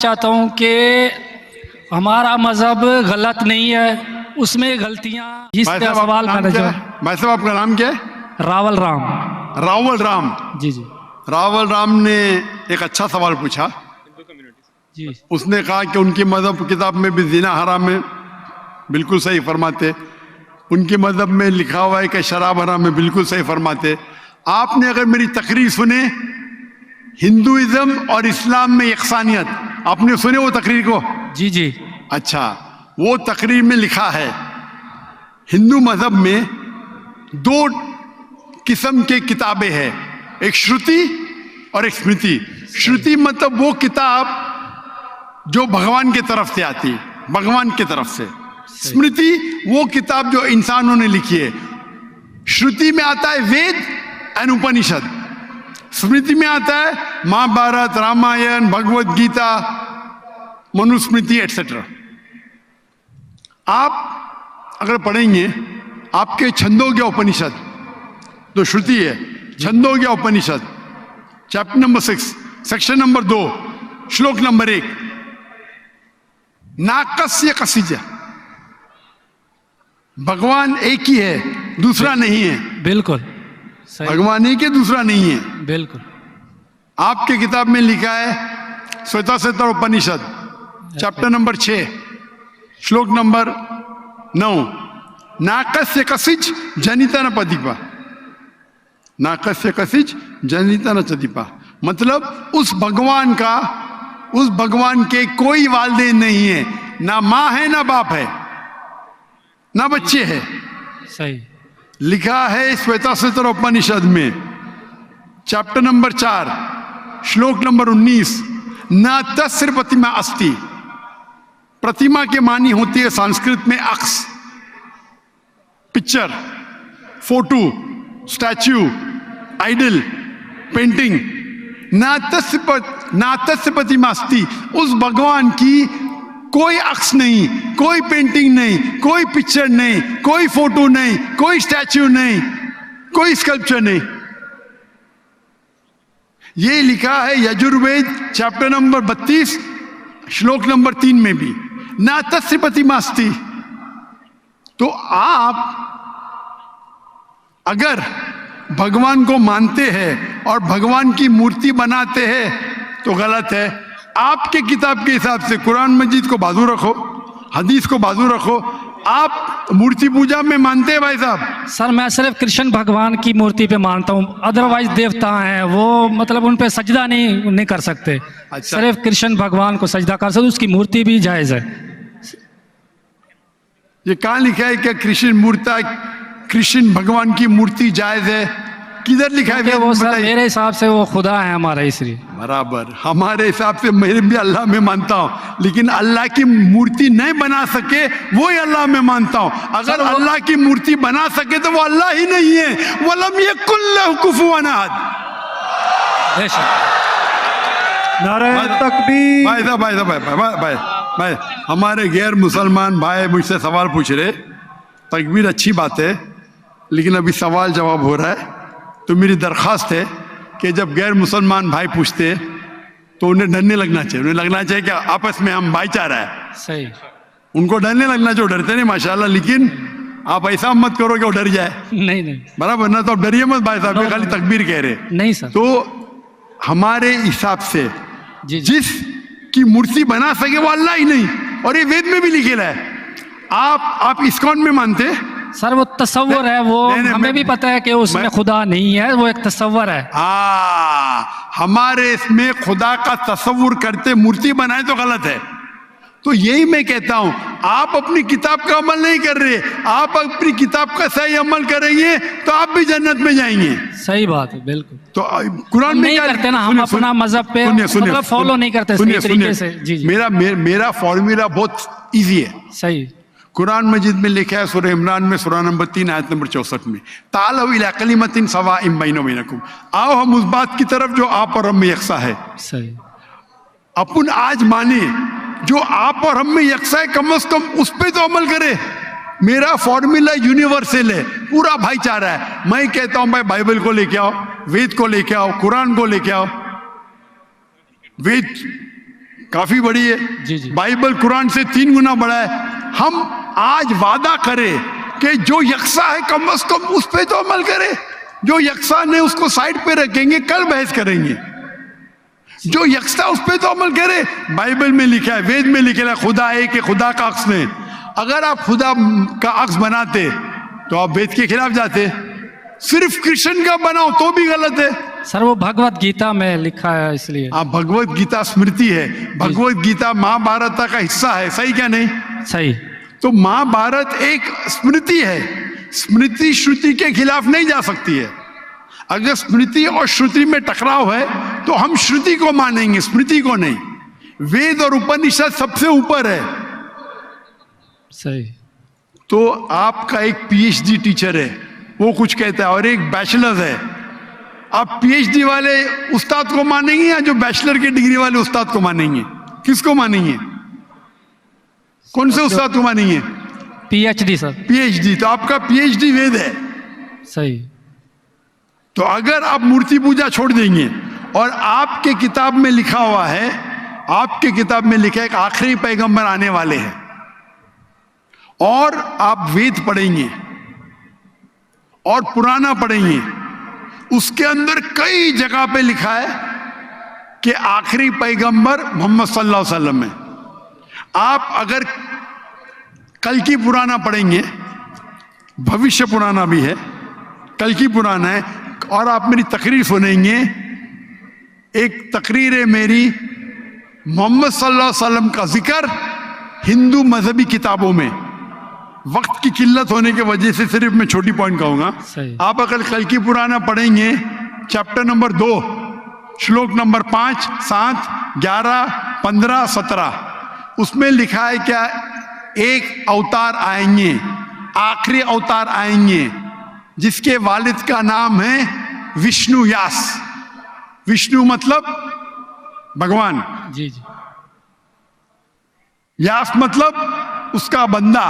चाहता हूँ कि हमारा मज़हब गलत नहीं है, उसमें गलतियाँ जिस पे सवाल करना चाहूँ। भाई साहब आपका नाम क्या है? रावल राम। रावल राम। जी जी रावल राम ने एक अच्छा सवाल पूछा। जी। उसने कहा कि उनकी मजहब किताब में भी ज़िना हराम है, बिल्कुल सही फरमाते। उनके मजहब में लिखा हुआ है कि शराब हराम है, बिल्कुल सही फरमाते। आपने अगर मेरी तकरीर सुने हिंदुइज्म और इस्लाम में यकसानियत, आपने सुने वो तकरीर को? जी जी। अच्छा, वो तकरीर में लिखा है हिंदू मजहब में दो किस्म के किताबें हैं, एक श्रुति और एक स्मृति। श्रुति मतलब वो किताब जो भगवान की तरफ से आती, भगवान की तरफ से। स्मृति वो किताब जो इंसानों ने लिखी है। श्रुति में आता है वेद एंड उपनिषद, स्मृति में आता है महाभारत, रामायण, भगवत गीता, मनुस्मृति एटसेट्रा। आप अगर पढ़ेंगे आपके छंदोग्य उपनिषद तो श्रुति है, छंदोग्य उपनिषद चैप्टर नंबर 6 सेक्शन नंबर 2 श्लोक नंबर 1, नाकस्य कसिज, भगवान एक ही है, दूसरा नहीं है। बिल्कुल भगवान एक है, दूसरा नहीं है। बिल्कुल। आपके किताब में लिखा है श्वेताश्वेतर उपनिषद चैप्टर नंबर 6 श्लोक नंबर 9, नाकस्य कसिच जनिता न पदीपा, नाकस्य कसिच जनिता न चदीपा। मतलब उस भगवान का, उस भगवान के कोई वालिदैन नहीं है, ना माँ है ना बाप है ना बच्चे है। सही लिखा है श्वेताश्वेतर उपनिषद में चैप्टर नंबर 4 श्लोक नंबर 19, न तस्य प्रतिमा अस्ति। प्रतिमा के मानी होती है संस्कृत में अक्स, picture, photo, statue, idol, painting. ना तस्य प्रतिमा अस्ति, उस भगवान की कोई अक्स नहीं, कोई पेंटिंग नहीं, कोई पिक्चर नहीं, कोई फोटो नहीं, कोई स्टैच्यू नहीं, कोई स्कल्पचर नहीं। ये लिखा है यजुर्वेद चैप्टर नंबर 32 श्लोक नंबर 3 में भी, ना तस्य प्रतिमा अस्ति। तो आप अगर भगवान को मानते हैं और भगवान की मूर्ति बनाते हैं तो गलत है। आपके किताब के हिसाब से कुरान मजीद को बाजू रखो, हदीस को बाजू रखो। आप मूर्ति पूजा में मानते हैं भाई साहब? सर मैं सिर्फ कृष्ण भगवान की मूर्ति पे मानता हूँ, अदरवाइज देवता हैं वो, मतलब उन पे सजदा नहीं कर सकते। अच्छा। सिर्फ कृष्ण भगवान को सजदा कर सकते, उसकी मूर्ति भी जायज़ है। ये कहाँ लिखा है कि कृष्ण भगवान की मूर्ति जायज है? किधर लिखा है? वो सर मेरे हिसाब से वो खुदा है हमारा, इसलिए। बराबर, हमारे हिसाब से मैं भी अल्लाह में मानता हूँ, लेकिन अल्लाह की मूर्ति नहीं बना सके वो ही अल्लाह में मानता हूँ। अगर अल्लाह की मूर्ति बना सके तो वो अल्लाह ही नहीं है। वलम यकुल लहु कुफुवन अहद। नारे तकबीर। भाई हमारे गैर मुसलमान भाई मुझसे सवाल पूछ रहे। तकबीर अच्छी बात है, लेकिन अभी सवाल जवाब हो रहा है। तो मेरी दरख्वास्त है कि जब गैर मुसलमान भाई पूछते तो उन्हें डरने लगना चाहिए। उन्हें लगना चाहिए कि आपस में हम भाईचारा है। सही। उनको डरने लगना चाहिए। डरते नहीं माशाल्लाह, लेकिन आप ऐसा मत करो कि वो डर जाए। नहीं नहीं बराबर ना? तो आप डरिए मत भाई साहब, खाली तकबीर कह रहे। नहीं सर। तो हमारे हिसाब से जी जिस की मूर्ति बना सके वो अल्लाह ही नहीं, और ये वेद में भी लिखेला है। आप इस्कॉन में मानते हैं? सर वो तसव्वुर है, वो हमें भी पता है कि उसमें खुदा नहीं है, वो एक तसव्वुर है। हमारे इसमें खुदा का तसव्वुर करते मूर्ति बनाए तो गलत है। तो यही मैं कहता हूं, आप अपनी किताब का अमल नहीं कर रहे। आप अपनी किताब का सही अमल करेंगे तो आप भी जन्नत में जाएंगे। सही बात है, बिल्कुल। तो कुरान में नहीं करते ना हम अपना मजहब पे, मतलब फॉलो नहीं करते सही तरीके से। जी जी। मेरा फॉर्मूला बहुत इजी है। सही। कुरान मजीद में लिखा है सूरह इमरान में सूरह नंबर 3 आयत नंबर 64 में, तालऊ इला कलिमतिन सवाइम बैना बैनकुम, आओ हम उस बात की तरफ जो आप और हम में यकसा है। सही। अपन आज माने जो आप और हम में यकसा है, कम से कम उस पे तो अमल करे। मेरा फॉर्मूला यूनिवर्सल है, पूरा भाईचारा है। मैं कहता हूं भाई बाइबल को लेके आओ, वेद को लेके आओ, कुरान को लेके आओ। वेद काफी बड़ी है। जी, जी। बाइबल कुरान से 3 गुना बड़ा है। हम आज वादा करें कि जो यकसा है कम से कम उस पे तो अमल करें। जो यकसा ने उसको साइड पे रखेंगे, कल बहस करेंगे। जो यकसा उस पे तो अमल करे। बाइबल में लिखा है, वेद में लिखा है, खुदा एक है, खुदा का अक्स नहीं। अगर आप खुदा का अक्स बनाते तो आप वेद के खिलाफ जाते। सिर्फ कृष्ण का बनाओ तो भी गलत है। सर वो भगवत गीता में लिखा है इसलिए। आप भगवत गीता स्मृति है, भगवत गीता महाभारत का हिस्सा है, सही क्या नहीं? सही। तो महाभारत एक स्मृति है, स्मृति श्रुति के खिलाफ नहीं जा सकती है। अगर स्मृति और श्रुति में टकराव है तो हम श्रुति को मानेंगे, स्मृति को नहीं। वेद और उपनिषद सबसे ऊपर है। सही। तो आपका एक पीएचडी टीचर है, वो कुछ कहता है, और एक बैचलर है। आप पीएचडी वाले उस्ताद को मानेंगे या जो बैचलर की डिग्री वाले उस्ताद को मानेंगे? किसको मानेंगे? कौन से उस्ताद को मानेंगे? PhD sir. पीएचडी। तो आपका पीएचडी वेद है। सही। तो अगर आप मूर्ति पूजा छोड़ देंगे और आपके किताब में लिखा हुआ है, आपके किताब में लिखा है कि आखिरी पैगंबर आने वाले हैं, और आप वेद पढ़ेंगे और पुराना पढ़ेंगे, उसके अंदर कई जगह पे लिखा है कि आखिरी पैगंबर मोहम्मद सल्लल्लाहु अलैहि वसल्लम है। आप अगर कल की पुराना पढ़ेंगे, भविष्य पुराना भी है, कल की पुराना है, और आप मेरी तकरीर सुनेंगे। एक तकरीर है मेरी, मोहम्मद सल्लल्लाहु अलैहि वसल्लम का जिक्र हिंदू मजहबी किताबों में। वक्त की किल्लत होने की वजह से सिर्फ मैं छोटी पॉइंट कहूंगा। आप अगर कल की पुराना पढ़ेंगे, चैप्टर नंबर 2, श्लोक नंबर 5, 7, 11, 15, 17, उसमें लिखा है क्या? एक अवतार आएंगे, आखिरी अवतार आएंगे, जिसके वालिद का नाम है विष्णु यास। विष्णु मतलब भगवान। जी जी। यास मतलब उसका बंदा,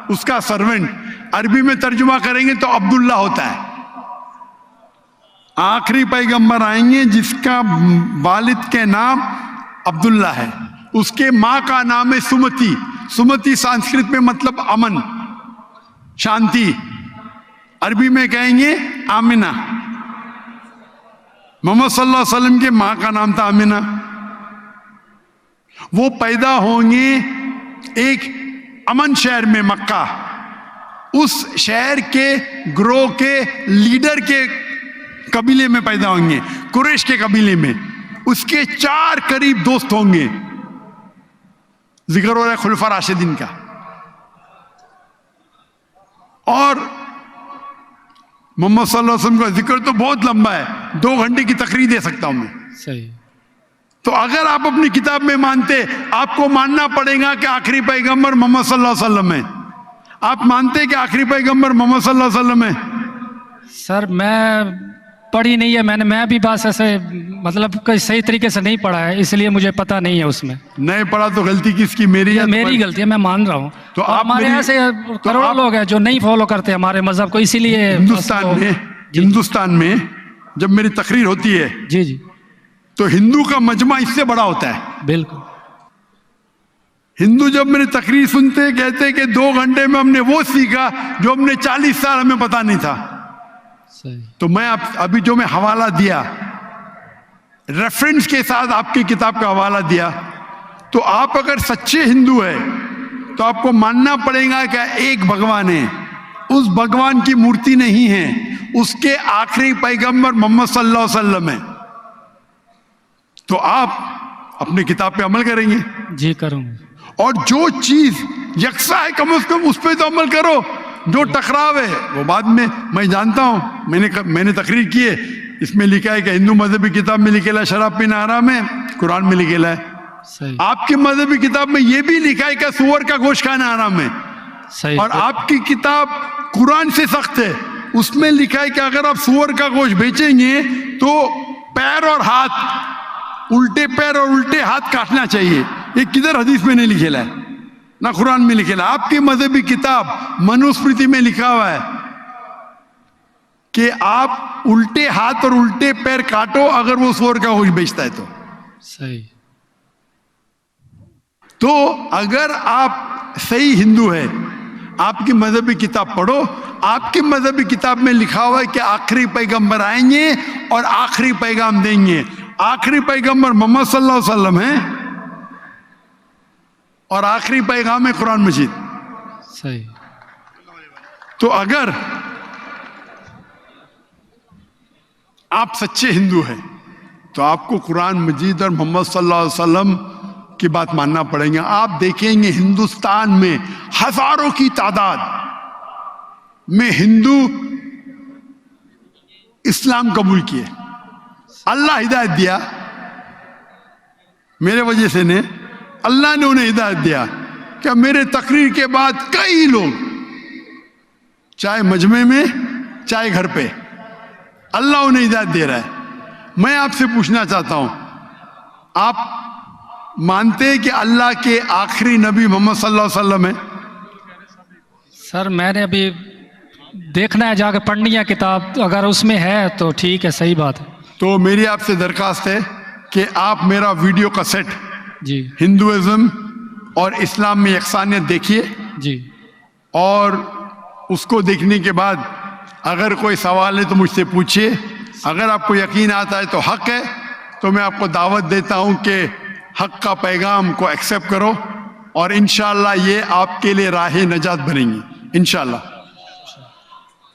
उसका सर्वेंट। अरबी में तर्जुमा करेंगे तो अब्दुल्ला होता है। आखिरी पैगंबर आएंगे जिसका वालिद के नाम अब्दुल्ला है। उसके माँ का नाम है सुमति। सुमति संस्कृत में मतलब अमन, शांति। अरबी में कहेंगे आमिना। मोहम्मद सल्लल्लाहु अलैहि वसल्लम के माँ का नाम था आमिना। वो पैदा होंगे एक अमन शहर में, मक्का। उस शहर के ग्रोह के लीडर के कबीले में पैदा होंगे, कुरैश के कबीले में। उसके 4 करीब दोस्त होंगे। जिक्र हो रहा है खुलफा राशिदीन का। और मोहम्मद सल्लल्लाहु अलैहि वसल्लम का जिक्र तो बहुत लंबा है, 2 घंटे की तकरीर दे सकता हूं मैं। सही। तो अगर आप अपनी किताब में मानते, आपको मानना पड़ेगा कि आखिरी पैगंबर मोहम्मद सल्लल्लाहु अलैहि वसल्लम है। आप मानते कि आखिरी पैगंबर मोहम्मद सल्लल्लाहु अलैहि वसल्लम है? सर मैं पढ़ी नहीं है, मैं भी बस ऐसे मतलब कोई सही तरीके से नहीं पढ़ा है, इसलिए मुझे पता नहीं है उसमें। नहीं पढ़ा तो गलती किसकी? मेरी है? मेरी गलती है, मैं मान रहा हूँ। तो आप हमारे ऐसे करोड़ों लोग हैं जो नहीं फॉलो करते हमारे मजहब को, इसीलिए हिंदुस्तान में जब मेरी तकरीर होती है, जी जी, तो हिंदू का मजमा इससे बड़ा होता है। बिल्कुल। हिंदू जब मेरी तकरीर सुनते कहते कि 2 घंटे में हमने वो सीखा जो हमने 40 साल हमें पता नहीं था। सही। तो मैं अभी जो मैं हवाला दिया, रेफरेंस के साथ आपकी किताब का हवाला दिया, तो आप अगर सच्चे हिंदू है तो आपको मानना पड़ेगा कि एक भगवान है। उस भगवान की मूर्ति नहीं है, उसके आखिरी पैगंबर मोहम्मद सल्लल्लाहु अलैहि वसल्लम है। तो आप अपनी किताब पे अमल करेंगे? जी करूंगा। और जो चीज यकसा है कम से कम उस पर तो अमल करो। जो टकराव है वो बाद में, मैं जानता हूं, मैंने तकरीर की है। इसमें लिखा है कि हिंदू मजहबी किताब में लिखेला है शराब पीना हराम है, कुरान में लिखेला है। सही। आपकी मजहबी किताब में यह भी लिखा है कि सुअर का गोश्त खाना हराम है। सही। और आपकी किताब कुरान से सख्त है, उसमें लिखा है कि अगर आप सुअर का गोश्त बेचेंगे तो पैर और हाथ, उल्टे पैर और उल्टे हाथ काटना चाहिए। ये किधर हदीस में नहीं लिखेला है, ना कुरान में लिखेला। आपकी मजहबी किताब मनुस्मृति में लिखा हुआ है कि आप उल्टे हाथ और उल्टे पैर काटो अगर वो सुअर का गोश्त बेचता है तो। सही। तो अगर आप सही हिंदू है, आपकी मजहबी किताब पढ़ो। आपकी मजहबी किताब में लिखा हुआ है कि आखिरी पैगंबर आएंगे और आखिरी पैगाम देंगे। आखिरी पैगंबर मोहम्मद सल्लल्लाहु अलैहि वसल्लम है और आखिरी पैगाम है कुरान मजीद। सही। तो अगर आप सच्चे हिंदू हैं तो आपको कुरान मजीद और मोहम्मद सल्लल्लाहु अलैहि वसल्लम की बात मानना पड़ेगा। आप देखेंगे हिंदुस्तान में हजारों की तादाद में हिंदू इस्लाम कबूल किए। अल्लाह हिदायत दिया, मेरे वजह से ने अल्लाह ने उन्हें हिदायत दिया कि मेरे तकरीर के बाद कई लोग, चाहे मजमे में चाहे घर पे, अल्लाह उन्हें हिदायत दे रहा है। मैं आपसे पूछना चाहता हूं, आप मानते हैं कि अल्लाह के आखिरी नबी मोहम्मद सल्लल्लाहु अलैहि वसल्लम है? सर मैंने अभी देखना है, जाकर पढ़नी है किताब, अगर उसमें है तो ठीक है, सही बात है। तो मेरी आपसे दरखास्त है कि आप मेरा वीडियो कैसेट जी हिंदुइज्म और इस्लाम में यकसानियत देखिए जी। और उसको देखने के बाद अगर कोई सवाल है तो मुझसे पूछिए। अगर आपको यकीन आता है तो हक है, तो मैं आपको दावत देता हूं कि हक का पैगाम को एक्सेप्ट करो और इंशाअल्लाह ये आपके लिए राह नजात बनेंगी इंशाअल्लाह।